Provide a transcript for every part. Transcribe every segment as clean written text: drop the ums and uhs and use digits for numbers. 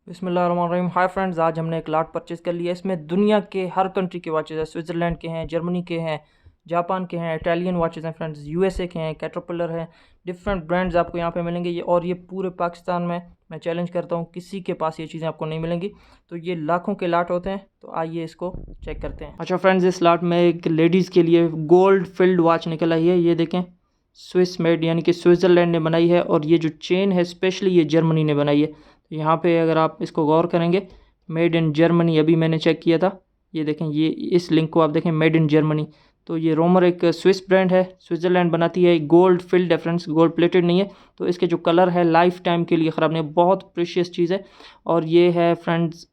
बिस्मिल्लाहिर्रहमानिर्रहीम। Hi friends, आज हमने एक लाट परचेज़ कर लिया। इसमें दुनिया के हर कंट्री के वाचेज़ हैं। स्विट्ज़रलैंड के हैं, जर्मनी के हैं, जापान के हैं, इटालियन वाचेज़ हैं फ्रेंड्स, यूएसए के हैं, कैटरपिलर हैं। डिफरेंट ब्रांड्स आपको यहाँ पे मिलेंगे। ये पूरे पाकिस्तान में मैं चैलेंज करता हूँ, किसी के पास ये चीज़ें आपको नहीं मिलेंगी। तो ये लाखों के लाट होते हैं। तो आइए इसको चेक करते हैं। अच्छा फ्रेंड्स, इस लाट में एक लेडीज़ के लिए गोल्ड फिल्ड वॉच निकल आई है। ये देखें, स्विस मेड यानी कि स्विट्ज़रलैंड ने बनाई है। और ये जो चेन है स्पेशली ये जर्मनी ने बनाई है। तो यहाँ पे अगर आप इसको गौर करेंगे, मेड इन जर्मनी, अभी मैंने चेक किया था। ये देखें, ये इस लिंक को आप देखें, मेड इन जर्मनी। तो ये रोमर एक स्विस ब्रांड है, स्विट्ज़रलैंड बनाती है। गोल्ड फिल्ड है फ्रेंड्स, गोल्ड प्लेटेड नहीं है। तो इसके जो कलर है लाइफ टाइम के लिए ख़राब नहीं है, बहुत प्रीशियस चीज़ है। और ये है फ्रेंड्स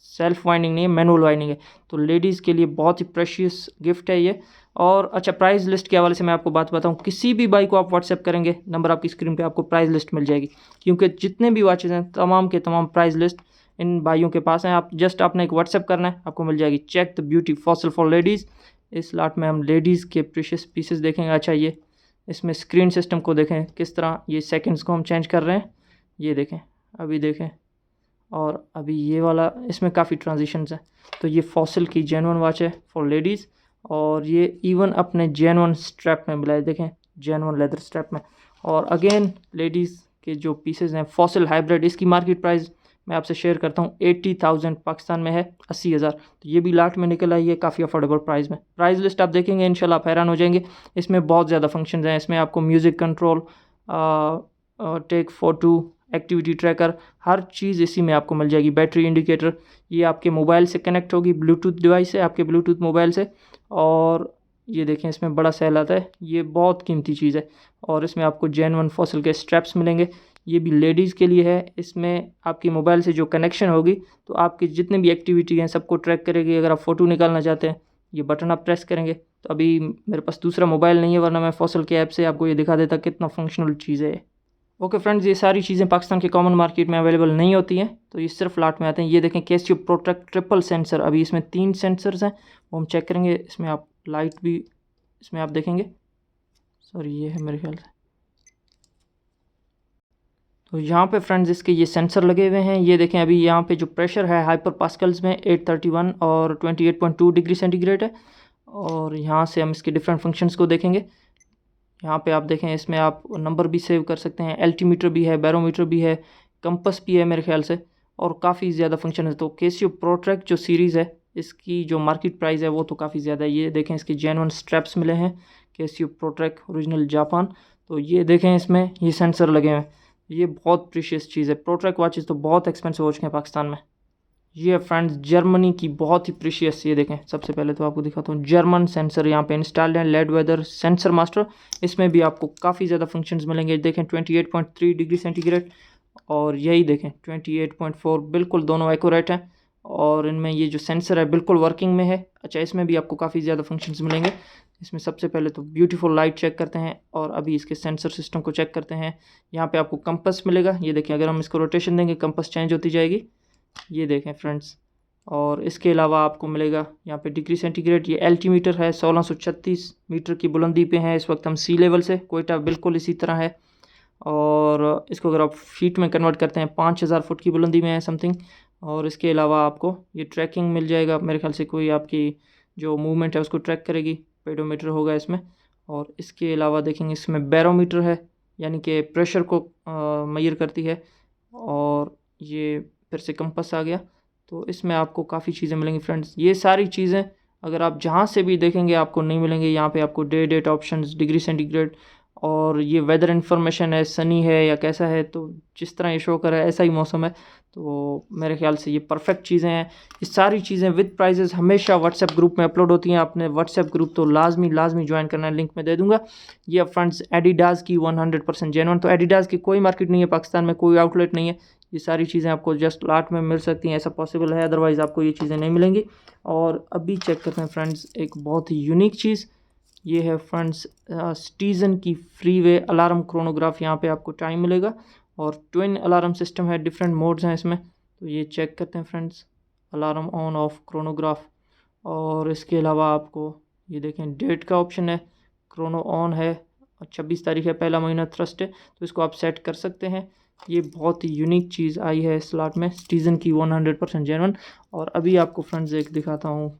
सेल्फ वाइंडिंग नहीं है, मैनुअल वाइंडिंग है। तो लेडीज़ के लिए बहुत ही प्रेशियस गिफ्ट है ये। और अच्छा, प्राइस लिस्ट के हवाले से मैं आपको बात बताऊं, किसी भी बाई को आप व्हाट्सएप करेंगे, नंबर आपकी स्क्रीन पे, आपको प्राइस लिस्ट मिल जाएगी। क्योंकि जितने भी वॉचेज़ हैं तमाम के तमाम प्राइस लिस्ट इन भाइयों के पास हैं। आप जस्ट आपने एक व्हाट्सएप करना है, आपको मिल जाएगी। Check the beauty Fossil for ladies. इस लाट में हम लेडीज़ के प्रीशियस पीसेस देखेंगे। अच्छा, ये इसमें स्क्रीन सिस्टम को देखें किस तरह ये सेकंड्स को हम चेंज कर रहे हैं। ये देखें, अभी देखें, और अभी ये वाला, इसमें काफ़ी ट्रांजिशंस हैं। तो ये फॉसिल की जेन्युइन वॉच है फॉर लेडीज़। और ये इवन अपने जेन्युइन स्ट्रैप में मिला है, देखें, जेन्युइन लेदर स्ट्रैप में। और अगेन लेडीज़ के जो पीसेज हैं फॉसिल हाइब्रिड, इसकी मार्केट प्राइस मैं आपसे शेयर करता हूँ, 80,000 पाकिस्तान में है, 80,000। तो ये भी लाट में निकल आई है काफ़ी अफोर्डेबल प्राइस में। प्राइस लिस्ट आप देखेंगे इंशाल्लाह आप हैरान हो जाएंगे। इसमें बहुत ज़्यादा फंक्शंस हैं। इसमें आपको music control, take photo, activity tracker, हर चीज़ इसी में आपको मिल जाएगी। बैटरी इंडिकेटर, ये आपके मोबाइल से कनेक्ट होगी, ब्लूटूथ डिवाइस है आपके, ब्लूटूथ मोबाइल से। और ये देखें, इसमें बड़ा सेल आता है, ये बहुत कीमती चीज़ है। और इसमें आपको जेन्युइन फॉसिल के स्ट्रैप्स मिलेंगे। ये भी लेडीज़ के लिए है। इसमें आपकी मोबाइल से जो कनेक्शन होगी तो आपकी जितनी भी एक्टिविटी हैं सबको ट्रैक करेगी। अगर आप फ़ोटो निकालना चाहते हैं, ये बटन आप प्रेस करेंगे। तो अभी मेरे पास दूसरा मोबाइल नहीं है, वरना मैं फॉसिल के ऐप से आपको ये दिखा देता कितना फंक्शनल चीज़ है। ओके फ्रेंड्स, ये सारी चीज़ें पाकिस्तान के कॉमन मार्केट में अवेलेबल नहीं होती हैं। तो ये सिर्फ लाट में आते हैं। ये देखें, कैसियो प्रोटेक्ट ट्रिपल सेंसर, अभी इसमें 3 सेंसर्स हैं, वो हम चेक करेंगे। इसमें आप लाइट भी इसमें आप देखेंगे, सॉरी ये है मेरे ख्याल से। तो यहाँ पे फ्रेंड्स इसके ये सेंसर लगे हुए हैं। ये देखें, अभी यहाँ पे जो प्रेशर है हाइपर पास्कल्स में 831 और 28.2 डिग्री सेंटीग्रेड है। और यहाँ से हम इसके डिफरेंट फंक्शंस को देखेंगे। यहाँ पे आप देखें, इसमें आप नंबर भी सेव कर सकते हैं, एल्टीमीटर भी है, बैरोमीटर भी है, कंपस भी है मेरे ख्याल से, और काफ़ी ज़्यादा फंक्शन है। तो कैसियो प्रोट्रैक जो सीरीज़ है, इसकी जो मार्केट प्राइस है वो तो काफ़ी ज़्यादा है। ये देखें, इसके जेन्युइन स्ट्रैप्स मिले हैं, कैसियो प्रोट्रैक ओरिजिनल जापान। तो ये देखें, इसमें ये सेंसर लगे हुए हैं। ये बहुत प्रीशियस चीज़ है। प्रोट्रैक वॉचेज़ तो बहुत एक्सपेंसिव हो चुके हैं पाकिस्तान में। ये फ्रेंड्स जर्मनी की बहुत ही प्रीशियस, ये देखें, सबसे पहले तो आपको दिखाता हूँ, जर्मन सेंसर यहाँ पे इंस्टॉल्ड है, लेड वेदर सेंसर मास्टर। इसमें भी आपको काफ़ी ज़्यादा फंक्शंस मिलेंगे। देखें 28.3 डिग्री सेंटीग्रेड, और यही देखें 28.4, बिल्कुल दोनों एक्यूरेट हैं। और इनमें ये जो सेंसर है बिल्कुल वर्किंग में है। अच्छा, इसमें भी आपको काफ़ी ज़्यादा फंक्शंस मिलेंगे। इसमें सबसे पहले तो ब्यूटीफुल लाइट चेक करते हैं, और अभी इसके सेंसर सिस्टम को चेक करते हैं। यहाँ पे आपको कंपस मिलेगा। ये देखें, अगर हम इसको रोटेशन देंगे कंपस चेंज होती जाएगी। ये देखें फ्रेंड्स, और इसके अलावा आपको मिलेगा यहाँ पे डिग्री सेंटीग्रेड। ये एल्टीमीटर है, 1636 मीटर की बुलंदी पे है। इस वक्त हम सी लेवल से, कोयटा बिल्कुल इसी तरह है। और इसको अगर आप फीट में कन्वर्ट करते हैं, 5000 फुट की बुलंदी में है समथिंग। और इसके अलावा आपको ये ट्रैकिंग मिल जाएगा, मेरे ख्याल से कोई आपकी जो मूवमेंट है उसको ट्रैक करेगी, पेडोमीटर होगा इसमें। और इसके अलावा देखेंगे, इसमें बैरोमीटर है, यानी कि प्रेशर को मेजर करती है। और ये फिर से कंपस आ गया। तो इसमें आपको काफ़ी चीज़ें मिलेंगी फ्रेंड्स। ये सारी चीज़ें अगर आप जहाँ से भी देखेंगे आपको नहीं मिलेंगे। यहाँ पे आपको day date options, degree centigrade, और ये वेदर इन्फॉर्मेशन है, सनी है या कैसा है। तो जिस तरह ये शो कर रहा है ऐसा ही मौसम है। तो मेरे ख्याल से ये परफेक्ट चीज़ें हैं। ये सारी चीज़ें विद प्राइजेस हमेशा व्हाट्सएप ग्रुप में अपलोड होती हैं। आपने व्हाट्सएप ग्रुप तो लाजमी ज्वाइन करना है, लिंक में दे दूंगा। ये फ्रेंड्स एडिडास की 100% जेन्युइन। तो एडिडास की कोई मार्केट नहीं है पाकिस्तान में, कोई आउटलेट नहीं है। ये सारी चीज़ें आपको जस्ट लाट में मिल सकती हैं, ऐसा पॉसिबल है, अदरवाइज़ आपको ये चीज़ें नहीं मिलेंगी। और अभी चेक करते हैं फ्रेंड्स एक बहुत ही यूनिक चीज़। ये है फ्रेंड्स सिटीज़न की फ्रीवे अलार्म क्रोनोग्राफ। यहाँ पे आपको टाइम मिलेगा, और ट्विन अलार्म सिस्टम है, डिफरेंट मोड्स हैं इसमें। तो ये चेक करते हैं friends, alarm on off chronograph. और इसके अलावा आपको ये देखें, डेट का ऑप्शन है, क्रोनो ऑन है, 26 तारीख है, पहला महीना थर्सडे। तो इसको आप सेट कर सकते हैं। ये बहुत ही यूनिक चीज़ आई है इस स्लॉट में, सिटीज़न की 100% जेन्युइन। और अभी आपको फ्रेंड्स एक दिखाता हूँ,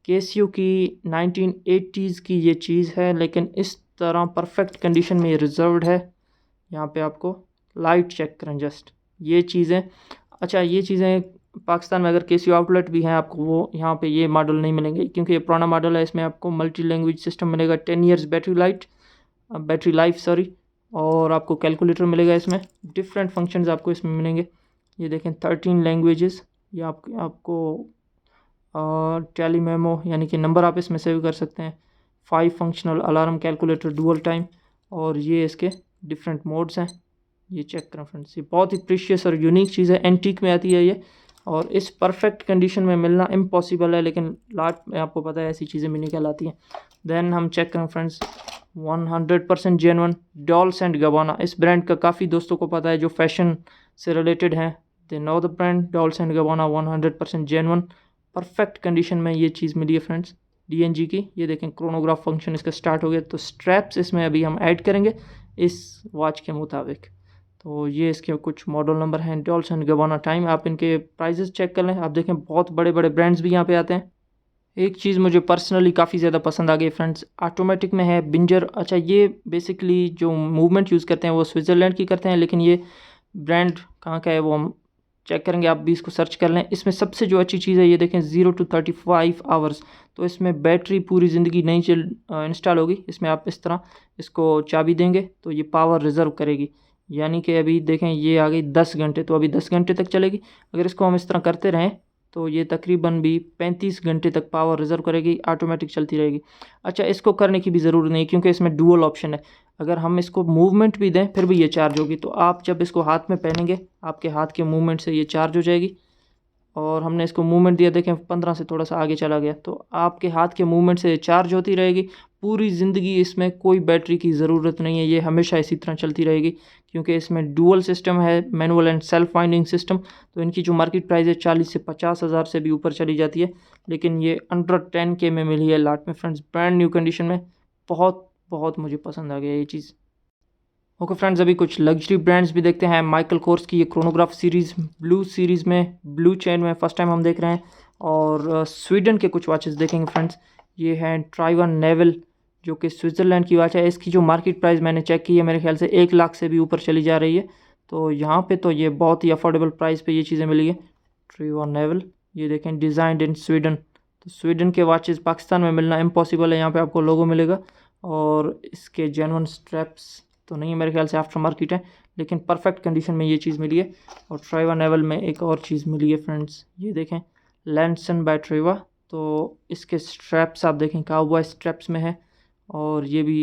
केसियो की 1980s की ये चीज़ है, लेकिन इस तरह परफेक्ट कंडीशन में ये रिजर्व्ड है। यहाँ पे आपको लाइट चेक करें जस्ट, ये चीज़ें। अच्छा, ये चीज़ें पाकिस्तान में अगर केसियो आउटलेट भी हैं आपको, वो यहाँ पे ये मॉडल नहीं मिलेंगे क्योंकि ये पुराना मॉडल है। इसमें आपको मल्टी लैंग्वेज सिस्टम मिलेगा, 10 ईयर्स बैटरी लाइफ सॉरी, और आपको कैलकुलेटर मिलेगा। इसमें डिफरेंट फंक्शंस आपको इसमें मिलेंगे। ये देखें 13 लैंग्वेजेस, ये आपको टेली मेमो यानी कि नंबर आप इसमें सेव कर सकते हैं। 5 functional alarm calculator dual time, और ये इसके डिफरेंट मोड्स हैं। ये चेक करें फ्रेंड्स, ये बहुत ही प्रीशियस और यूनिक चीज़ है, एंटीक में आती है ये, और इस परफेक्ट कंडीशन में मिलना इम्पॉसिबल है, लेकिन लाट में आपको पता है ऐसी चीज़ें भी निकल आती हैं। देन हम चेक करें फ्रेंड्स, 100% जेन्युइन डॉल्स एंड गबाना। इस ब्रांड का काफ़ी दोस्तों को पता है जो फैशन से रिलेटेड हैं, they know the brand Dolce and Gabbana, 100% genuine perfect condition में ये चीज़ मिली है फ्रेंड्स, DNG की। ये देखें क्रोनोग्राफ फंक्शन इसका स्टार्ट हो गया। तो स्ट्रैप्स इसमें अभी हम ऐड करेंगे इस वॉच के मुताबिक। तो ये इसके कुछ मॉडल नंबर हैं, डॉल्स एंड गबाना टाइम। आप इनके प्राइजेस चेक कर लें, आप देखें बहुत बड़े बड़े ब्रांड्स भी यहाँ पे आते हैं। एक चीज़ मुझे पर्सनली काफ़ी ज़्यादा पसंद आ गई फ्रेंड्स, ऑटोमेटिक में है बिंजर। अच्छा, ये बेसिकली जो मूवमेंट यूज़ करते हैं वो स्विट्ज़रलैंड की करते हैं, लेकिन ये ब्रांड कहाँ का है वो हम चेक करेंगे, आप भी इसको सर्च कर लें। इसमें सबसे जो अच्छी चीज़ है ये देखें 0 to 35 आवर्स, तो इसमें बैटरी पूरी ज़िंदगी नहीं इंस्टॉल होगी। इसमें आप इस तरह इसको चाबी देंगे तो ये पावर रिज़र्व करेगी, यानी कि अभी देखें ये आ गई 10 घंटे, तो अभी 10 घंटे तक चलेगी। अगर इसको हम इस तरह करते रहें तो ये तकरीबन भी 35 घंटे तक पावर रिज़र्व करेगी, ऑटोमेटिक चलती रहेगी। अच्छा, इसको करने की भी ज़रूरत नहीं क्योंकि इसमें डुअल ऑप्शन है। अगर हम इसको मूवमेंट भी दें फिर भी ये चार्ज होगी, तो आप जब इसको हाथ में पहनेंगे आपके हाथ के मूवमेंट से ये चार्ज हो जाएगी। और हमने इसको मूवमेंट दिया, देखें 15 से थोड़ा सा आगे चला गया, तो आपके हाथ के मूवमेंट से चार्ज होती रहेगी पूरी ज़िंदगी। इसमें कोई बैटरी की ज़रूरत नहीं है, ये हमेशा इसी तरह चलती रहेगी क्योंकि इसमें डुअल सिस्टम है, manual and self winding system. तो इनकी जो मार्केट प्राइस है 40 से 50 हज़ार से भी ऊपर चली जाती है, लेकिन ये अंडर 10K में मिली है लाट में फ्रेंड्स, ब्रांड न्यू कंडीशन में। बहुत बहुत मुझे पसंद आ गया ये चीज़। ओके फ्रेंड्स, अभी कुछ लग्जरी ब्रांड्स भी देखते हैं। माइकल कोर्स की ये क्रोनोग्राफ सीरीज़ ब्लू सीरीज़ में, ब्लू चेन में फर्स्ट टाइम हम देख रहे हैं। और स्वीडन के कुछ वॉचेस देखेंगे फ्रेंड्स। ये हैं ट्राइवन नेवल, जो कि स्विट्ज़रलैंड की वॉच है। इसकी जो मार्केट प्राइस मैंने चेक की है, मेरे ख्याल से 1 लाख से भी ऊपर चली जा रही है। तो यहाँ पे तो ये बहुत ही अफोर्डेबल प्राइस पे ये चीज़ें मिली है। ट्राइवन नेवल, ये देखें डिज़ाइंड इन स्वीडन। तो स्वीडन के वॉचेस पाकिस्तान में मिलना इम्पॉसिबल है। यहाँ पे आपको लोगो मिलेगा, और इसके जेन्युइन स्ट्रैप्स तो नहीं है, मेरे ख्याल से आफ्टर मार्केट है, लेकिन परफेक्ट कंडीशन में ये चीज़ मिली है। और ट्राइवा नेवल में एक और चीज़ मिली है फ्रेंड्स, ये देखें लैंडसन बाय ट्राइवा। तो इसके स्ट्रैप्स आप देखें काउबॉय स्ट्रैप्स में है, और ये भी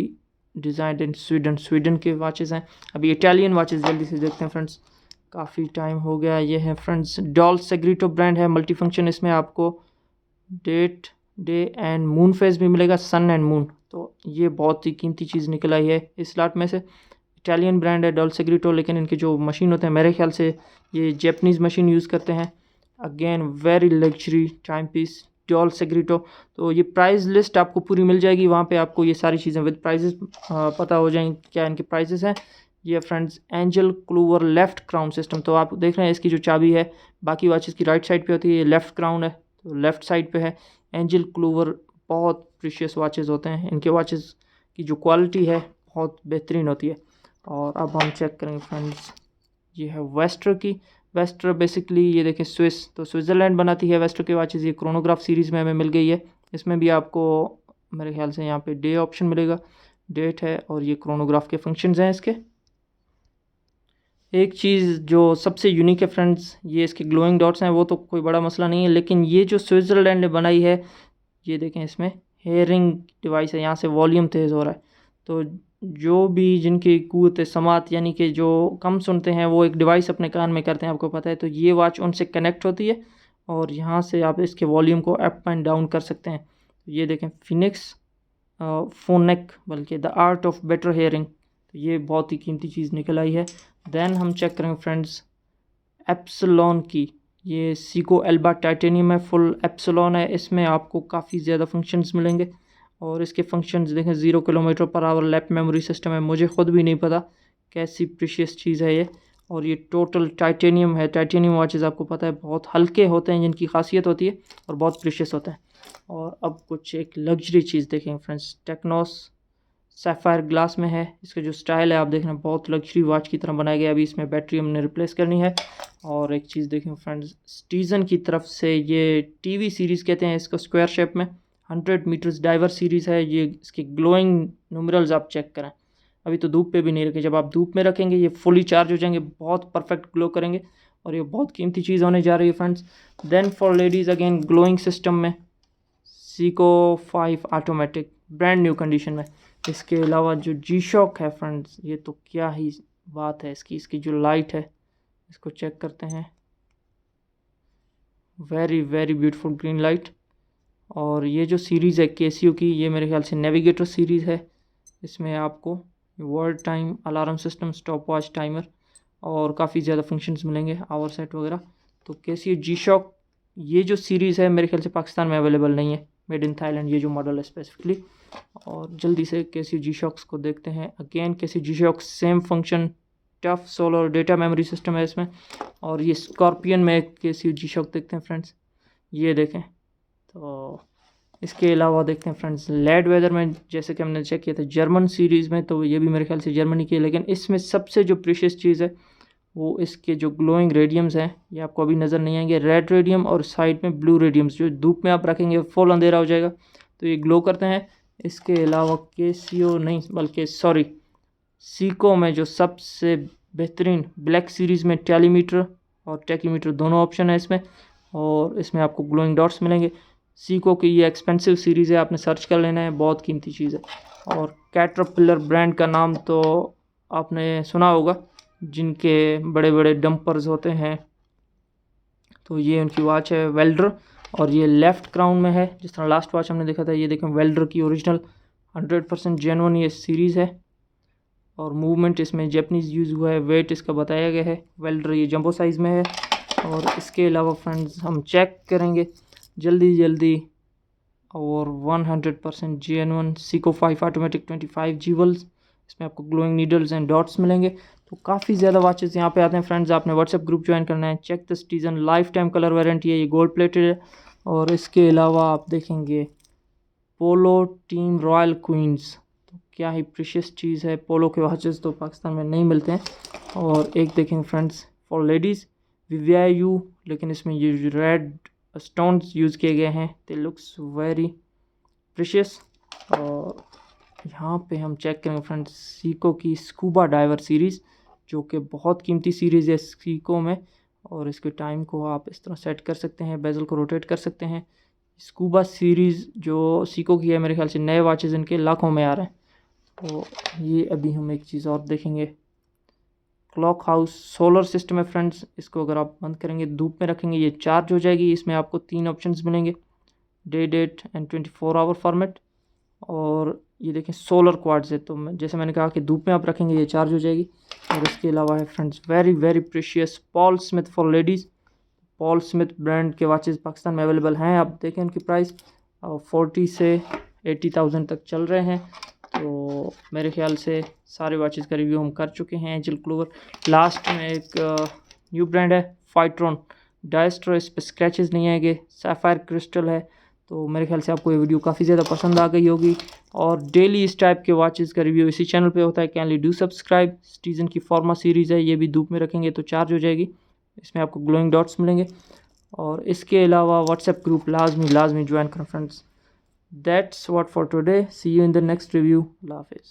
डिज़ाइंड इन स्वीडन के वाचेस हैं। अभी इटालियन वाचेस जल्दी से देखते हैं फ्रेंड्स, काफ़ी टाइम हो गया। ये है फ्रेंड्स डॉल्स सेग्रीटो ब्रांड है, मल्टी फंक्शन। इसमें आपको date, day and moon phase भी मिलेगा, सन एंड मून। तो ये बहुत ही कीमती चीज़ निकल आई है इस लाट में से। इटालियन ब्रांड है डॉल्स सेग्रीटो, लेकिन इनके जो मशीन होते हैं मेरे ख्याल से ये जैपनीज़ मशीन यूज़ करते हैं। Again very luxury time piece Dolce Segreto. तो ये प्राइस लिस्ट आपको पूरी मिल जाएगी, वहाँ पे आपको ये सारी चीज़ें विद प्राइजेस पता हो जाएंगी क्या इनके प्राइजेस हैं। ये friends angel Kluwer left crown system. तो आप देख रहे हैं इसकी जो चाबी है बाकी वॉचेस की राइट साइड पे होती है, ये लेफ़्ट क्राउन है तो लेफ़्ट साइड पे है। एंजल क्लूवर बहुत प्रीशियस वॉचेस होते हैं, इनके वॉचेस की जो क्वालिटी है बहुत बेहतरीन होती है। और अब हम चेक करेंगे फ्रेंड्स, ये है वेस्टर की। वेस्टर बेसिकली ये देखें स्विस, तो स्विट्ज़रलैंड बनाती है वेस्टर के वॉचेस। ये क्रोनोग्राफ सीरीज़ में हमें मिल गई है। इसमें भी आपको मेरे ख्याल से यहाँ पे डे ऑप्शन मिलेगा, डेट है, और ये क्रोनोग्राफ के फंक्शंस हैं इसके। एक चीज़ जो सबसे यूनिक है फ्रेंड्स, ये इसके ग्लोइंग डॉट्स हैं, वो तो कोई बड़ा मसला नहीं है, लेकिन ये जो स्विट्ज़रलैंड ने बनाई है, ये देखें इसमें हेयरिंग डिवाइस है, यहाँ से वॉल्यूम तेज़ हो रहा है। तो जो भी जिनकी क़ुव्वत समात यानी कि जो कम सुनते हैं वो एक डिवाइस अपने कान में करते हैं, आपको पता है। तो ये वॉच उनसे कनेक्ट होती है और यहाँ से आप इसके वॉल्यूम को अप एंड डाउन कर सकते हैं। तो ये देखें फिनिक्स फोनेक, बल्कि the art of better hearing. तो ये बहुत ही कीमती चीज़ निकल आई है। देन हम चेक करेंगे फ्रेंड्स एप्सिलॉन की, ये सीको एल्बा टाइटेनियम है, फुल एप्सिलॉन है। इसमें आपको काफ़ी ज़्यादा फंक्शंस मिलेंगे, और इसके फंक्शंस देखें 0 kilometre per hour lap memory system है। मुझे ख़ुद भी नहीं पता कैसी प्रीशियस चीज़ है ये। और ये टोटल टाइटेनियम है। टाइटेनियम वॉचेस आपको पता है बहुत हल्के होते हैं, जिनकी खासियत होती है और बहुत प्रीशियस होते हैं। और अब कुछ एक लग्जरी चीज़ देखें फ्रेंड्स, टेक्नोस सैफायर ग्लास में है। इसका जो स्टाइल है आप देख रहे हैं बहुत लग्जरी वॉच की तरह बनाया गया। अभी इसमें बैटरी हमने रिप्लेस करनी है। और एक चीज़ देखें फ्रेंड्स, स्टीजन की तरफ से ये टीवी सीरीज़ कहते हैं इसको, स्क्वायर शेप में 100 मीटर्स डाइवर सीरीज़ है। ये इसके ग्लोइंग न्यूमरल्स आप चेक करें। अभी तो धूप पे भी नहीं रखे, जब आप धूप में रखेंगे ये फुली चार्ज हो जाएंगे, बहुत परफेक्ट ग्लो करेंगे और ये बहुत कीमती चीज़ होने जा रही है friends. Then for ladies again glowing system में Seiko 5 automatic brand new condition में। इसके अलावा जो जी शॉक है फ्रेंड्स, ये तो क्या ही बात है इसकी जो लाइट है इसको चेक करते हैं, very very beautiful green light. और ये जो सीरीज़ है केसीओ की, ये मेरे ख्याल से नेविगेटर सीरीज़ है। इसमें आपको world time, alarm system, stop watch, timer और काफ़ी ज़्यादा फंक्शंस मिलेंगे, आवर सेट वगैरह। तो केसीओ जी शॉक ये जो सीरीज़ है मेरे ख्याल से पाकिस्तान में अवेलेबल नहीं है, मेड इन थाईलैंड ये जो मॉडल है स्पेसिफिकली। और जल्दी से केसीओ जी शॉक्स को देखते हैं। Again Casio G Shock same function, tough solar data memory system है इसमें। और ये स्कॉर्पियन में केसीओ जी शॉक देखते हैं फ्रेंड्स, ये देखें। तो इसके अलावा देखते हैं फ्रेंड्स लेड वेदर में, जैसे कि हमने चेक किया था जर्मन सीरीज़ में, तो ये भी मेरे ख्याल से जर्मनी की है। लेकिन इसमें सबसे जो प्रीशियस चीज़ है वो इसके जो ग्लोइंग रेडियम्स हैं, ये आपको अभी नज़र नहीं आएंगे, रेड रेडियम और साइड में ब्लू रेडियम्स, जो धूप में आप रखेंगे फुल अंधेरा हो जाएगा तो ये ग्लो करते हैं। इसके अलावा केसीओ नहीं बल्कि सॉरी सीको में जो सबसे बेहतरीन ब्लैक सीरीज़ में टेलीमीटर और टेकीमीटर दोनों ऑप्शन है इसमें, और इसमें आपको ग्लोइंग डॉट्स मिलेंगे। सीको की ये एक्सपेंसिव सीरीज़ है, आपने सर्च कर लेना है, बहुत कीमती चीज़ है। और कैटरपिलर ब्रांड का नाम तो आपने सुना होगा, जिनके बड़े बड़े डंपर्स होते हैं, तो ये उनकी वॉच है वेल्डर। और ये लेफ़्ट क्राउन में है, जिस तरह लास्ट वॉच हमने देखा था, ये देखें वेल्डर की ओरिजिनल 100% जेन्युइन ये सीरीज़ है। और मूवमेंट इसमें जैपनीज़ यूज़ हुआ है, वेट इसका बताया गया है। वेल्डर ये जंबो साइज़ में है। और इसके अलावा फ्रेंड्स हम चेक करेंगे जल्दी और 100% जेन्युइन सीको 5 ऑटोमेटिक 25 जीवल्स, इसमें आपको ग्लोइंग नीडल्स एंड डॉट्स मिलेंगे। तो काफ़ी ज़्यादा वॉचेस यहाँ पे आते हैं फ्रेंड्स, आपने व्हाट्सएप ग्रुप ज्वाइन करना है। चेक द स्टीजन लाइफ टाइम कलर वारंटी है, ये गोल्ड प्लेटेड है। और इसके अलावा आप देखेंगे पोलो टीम रॉयल क्वींस, तो क्या ही प्रीशियस चीज़ है। पोलो के वॉचेस तो पाकिस्तान में नहीं मिलते हैं। और एक देखेंगे फ्रेंड्स फॉर लेडीज़ VVIU, लेकिन इसमें ये रेड स्टोन्स यूज़ किए गए हैं, दे लुक्स वेरी प्रीशियस। और यहाँ पे हम चेक करेंगे फ्रेंड्स सीको की स्कूबा डाइवर सीरीज़, जो कि बहुत कीमती सीरीज़ है सीको में। और इसके टाइम को आप इस तरह सेट कर सकते हैं, बेजल को रोटेट कर सकते हैं। स्कूबा सीरीज़ जो सीको की है, मेरे ख्याल से नए वॉचेज़ इनके लाखों में आ रहे हैं। तो ये अभी हम एक चीज़ और देखेंगे, क्लॉक हाउस सोलर सिस्टम है फ्रेंड्स। इसको अगर आप बंद करेंगे धूप में रखेंगे ये चार्ज हो जाएगी। इसमें आपको 3 ऑप्शंस मिलेंगे, day, date and 24 hour format. और ये देखें सोलर क्वाड्स है, तो जैसे मैंने कहा कि धूप में आप रखेंगे ये चार्ज हो जाएगी। और इसके अलावा है friends very very precious Paul Smith for ladies. Paul Smith brand के वॉचेस पाकिस्तान में अवेलेबल हैं, आप देखें उनकी प्राइस 40 से 80,000 तक चल रहे हैं। तो मेरे ख्याल से सारे वॉचेस का रिव्यू हम कर चुके हैं। एंजल क्लोवर लास्ट में एक न्यू ब्रांड है फाइट्रॉन डायस्ट्रो, इस पर स्क्रैचेस नहीं आएंगे, सैफायर क्रिस्टल है। तो मेरे ख्याल से आपको ये वीडियो काफ़ी ज़्यादा पसंद आ गई होगी। और डेली इस टाइप के वॉचेस का रिव्यू इसी चैनल पे होता है, कैनली डू सब्सक्राइब। स्टीजन की फॉर्मा सीरीज़ है, ये भी धूप में रखेंगे तो चार्ज हो जाएगी, इसमें आपको ग्लोइंग डॉट्स मिलेंगे। और इसके अलावा व्हाट्सएप ग्रुप लाजमी ज्वाइन करें friends. That's what for today. See you in the next review. Allah Hafiz.